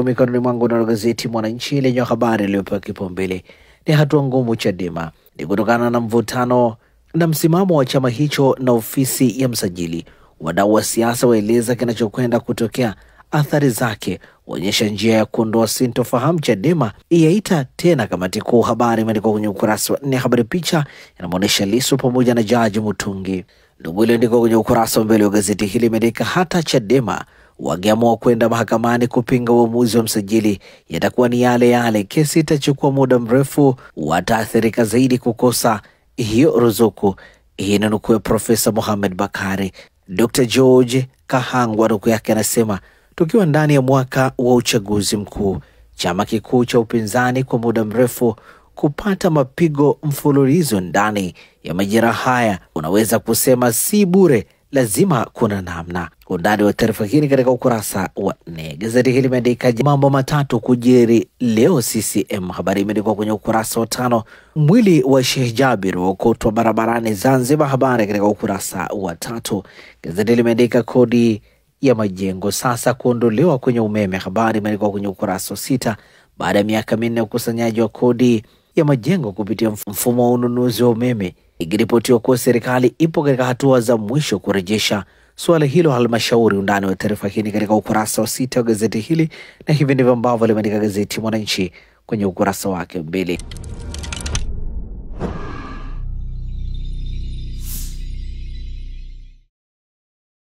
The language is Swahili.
Mikononi mwangu na gazeti Mwananchi lenye habari iliyopewa kipaumbele ni hatua ngumu Chadema. Ni kutokana na mvutano na msimamo wa chama hicho na ofisi ya msajili. Wadau wa siasa waeleza kinachokwenda kutokea, athari zake, waonyesha njia ya kuondoa sintofahamu. Chadema yaita tena kamati kuu. Habari imeandikwa kwenye ukurasa wa 4. Habari picha inamuonesha Lissu pamoja na Jaji Mutungi. Ndugu ile ndiko kwenye ukurasa wa mbele wa gazeti hili imeandika hata Chadema wangeamua kwenda mahakamani kupinga uamuzi wa msajili, yatakuwa ni yale yale. Kesi itachukua muda mrefu, wataathirika zaidi kukosa hiyo ruzuku. Hii ni nukuu ya Profesa Mohamed Bakari. Dr. George Kahangwa nukuu yake anasema, tukiwa ndani ya mwaka wa uchaguzi mkuu, chama kikuu cha upinzani kwa muda mrefu kupata mapigo mfululizo ndani ya majira haya, unaweza kusema si bure, lazima kuna namna. Undani wa taarifa hii katika ukurasa wa 4. Gazeti hili limeandika mambo matatu kujiri leo CCM. Habari imeandikwa kwenye ukurasa wa 5. Mwili wa Sheikh Jabir ukutwa barabarani Zanzibar. Habari katika ukurasa wa 3. Gazeti limeandika kodi ya majengo sasa kuondolewa kwenye umeme. Habari imeandikwa kwenye ukurasa wa 6. Baada ya miaka 4 ukusanyaji wa kodi ya majengo kupitia mfumo wa ununuzi wa umeme, ikiripotiwa kuwa serikali ipo katika hatua za mwisho kurejesha suala hilo halmashauri. Undani wa taarifa hii katika ukurasa wa 6 wa gazeti hili, na hivi ndivyo ambavyo limeandika gazeti Mwananchi kwenye ukurasa wake mbele.